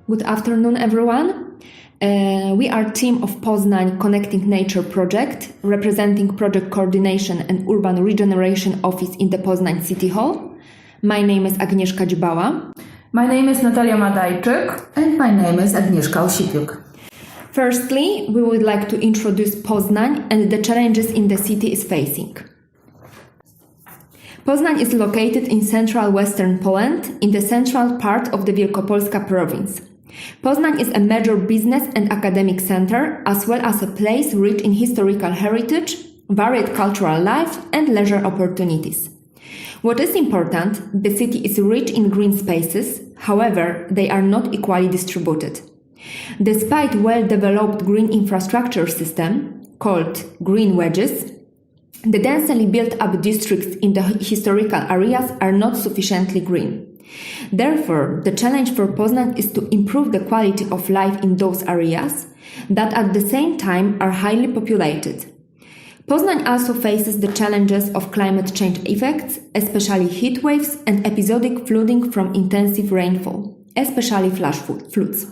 Good afternoon, everyone. We are team of Poznan Connecting Nature project, representing project coordination and urban regeneration office in the Poznań City Hall. My name is Agnieszka Osipiuk. My name is Natalia Madajczyk. And my name is Agnieszka Osipiuk. Firstly, we would like to introduce Poznań and the challenges in the city is facing. Poznań is located in central western Poland, in the central part of the Wielkopolska province. Poznań is a major business and academic center, as well as a place rich in historical heritage, varied cultural life, and leisure opportunities. What is important, the city is rich in green spaces, however, they are not equally distributed. Despite well-developed green infrastructure system, called green wedges, the densely built-up districts in the historical areas are not sufficiently green. Therefore, the challenge for Poznań is to improve the quality of life in those areas that at the same time are highly populated. Poznań also faces the challenges of climate change effects, especially heat waves and episodic flooding from intensive rainfall, especially flash floods.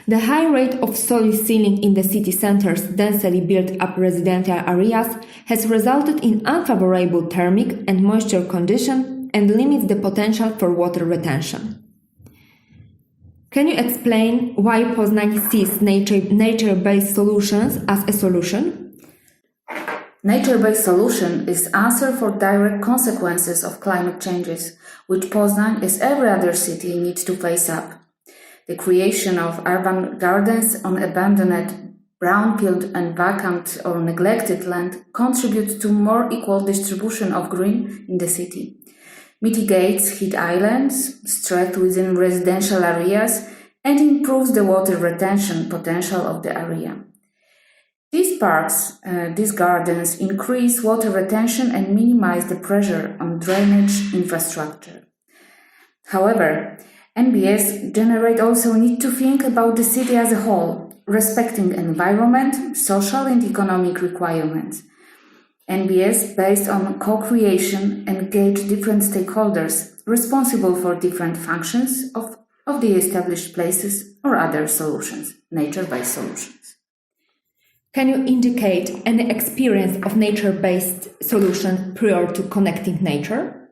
The high rate of soil sealing in the city center's densely built-up residential areas has resulted in unfavorable thermic and moisture conditions and limits the potential for water retention. Can you explain why Poznań sees nature-based solutions as a solution? Nature-based solution is answer for direct consequences of climate changes, which Poznań, as every other city, needs to face up. The creation of urban gardens on abandoned, brownfield and vacant or neglected land contributes to more equal distribution of green in the city, mitigates heat islands, stress within residential areas, and improves the water retention potential of the area. These parks, these gardens increase water retention and minimize the pressure on drainage infrastructure. However, NBS generate also need to think about the city as a whole, respecting environment, social and economic requirements. NBS, based on co-creation, engage different stakeholders responsible for different functions of the established places or other solutions, nature-based solutions. Can you indicate any experience of nature-based solution prior to connecting nature?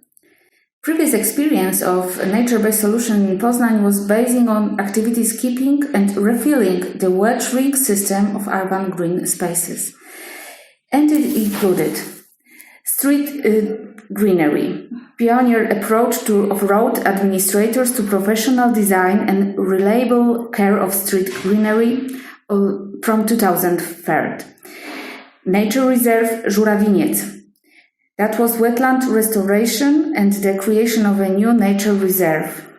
Previous experience of a nature-based solution in Poznań was basing on activities keeping and refilling the wedge ring system of urban green spaces. And it included street greenery, pioneer approach of road administrators to professional design and reliable care of street greenery from 2003. Nature Reserve Żurawiniec. That was wetland restoration and the creation of a new nature reserve.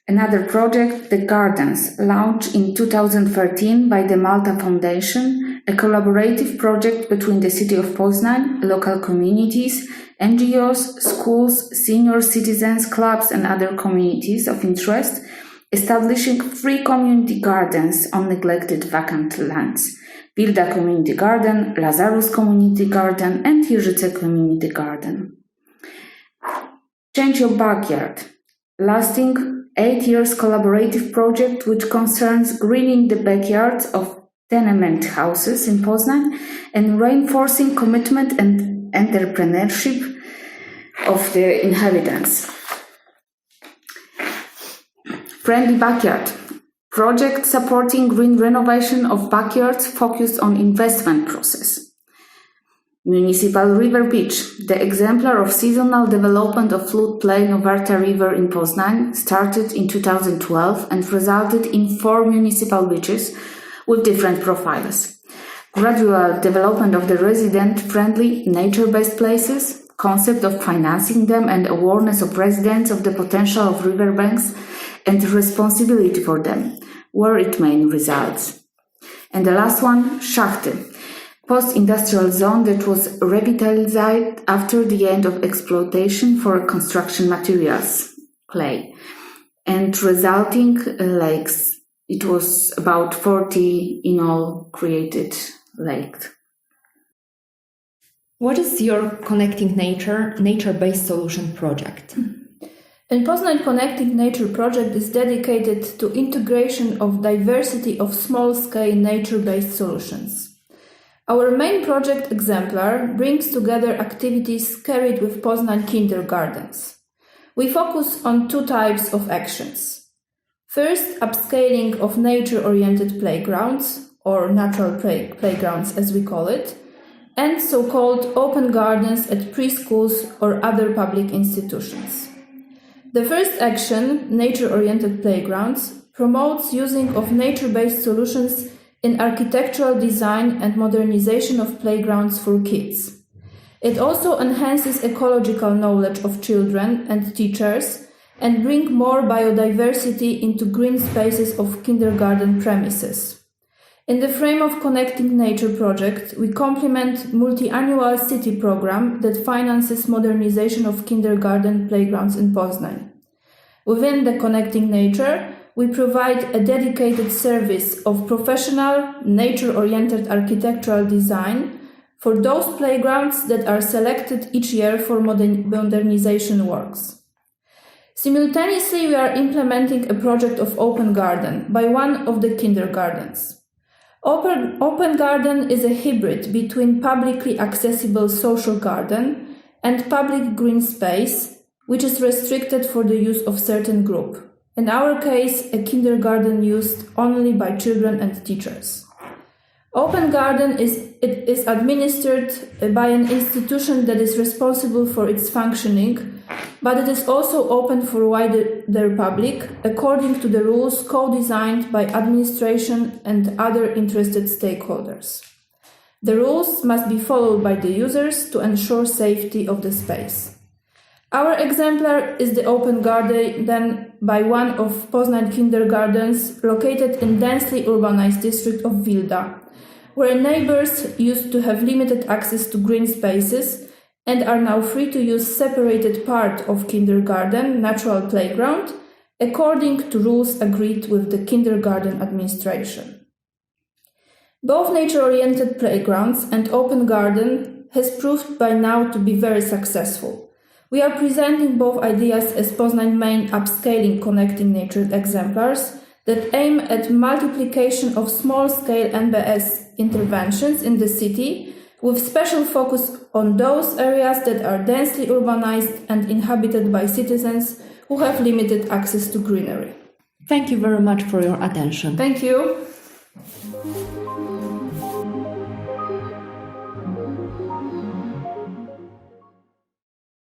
Another project, The Gardens, launched in 2013 by the Malta Foundation, a collaborative project between the city of Poznań, local communities, NGOs, schools, senior citizens, clubs and other communities of interest, establishing 3 community gardens on neglected vacant lands. Wilda Community Garden, Lazarus Community Garden, and Jirzyce Community Garden. Change Your Backyard, lasting 8 years collaborative project which concerns greening the backyards of tenement houses in Poznań and reinforcing commitment and entrepreneurship of the inhabitants. Friendly Backyard, project supporting green renovation of backyards focused on investment process. Municipal River Beach, the exemplar of seasonal development of floodplain of Warta River in Poznań, started in 2012 and resulted in 4 municipal beaches with different profiles. Gradual development of the resident-friendly, nature-based places, concept of financing them and awareness of residents of the potential of riverbanks and responsibility for them, were its main results. And the last one, Szachty, post-industrial zone that was revitalized after the end of exploitation for construction materials, clay, and resulting lakes. It was about 40 in all created lakes. What is your Connecting Nature, nature-based solution project? And Poznan Connecting Nature project is dedicated to integration of diversity of small-scale nature-based solutions. Our main project exemplar brings together activities carried with Poznan kindergartens. We focus on two types of actions. First, upscaling of nature-oriented playgrounds, or natural playgrounds as we call it, and so-called open gardens at preschools or other public institutions. The first action, nature-oriented playgrounds, promotes using of nature-based solutions in architectural design and modernization of playgrounds for kids. It also enhances ecological knowledge of children and teachers and brings more biodiversity into green spaces of kindergarten premises. In the frame of Connecting Nature project, we complement multi-annual city program that finances modernization of kindergarten playgrounds in Poznań. Within the Connecting Nature, we provide a dedicated service of professional, nature-oriented architectural design for those playgrounds that are selected each year for modernization works. Simultaneously, we are implementing a project of Open Garden by one of the kindergartens. Open Garden is a hybrid between publicly accessible social garden and public green space, which is restricted for the use of certain group. In our case, a kindergarten used only by children and teachers. Open Garden is administered by an institution that is responsible for its functioning, but it is also open for wider public according to the rules co-designed by administration and other interested stakeholders. The rules must be followed by the users to ensure safety of the space. Our exemplar is the Open Garden by one of Poznan kindergartens located in densely urbanized district of Wilda, where neighbors used to have limited access to green spaces and are now free to use separated part of kindergarten natural playground according to rules agreed with the kindergarten administration. Both nature-oriented playgrounds and Open Garden has proved by now to be very successful. We are presenting both ideas as Poznan main upscaling Connecting Nature exemplars that aim at multiplication of small-scale NBS interventions in the city with special focus on those areas that are densely urbanized and inhabited by citizens who have limited access to greenery. Thank you very much for your attention. Thank you.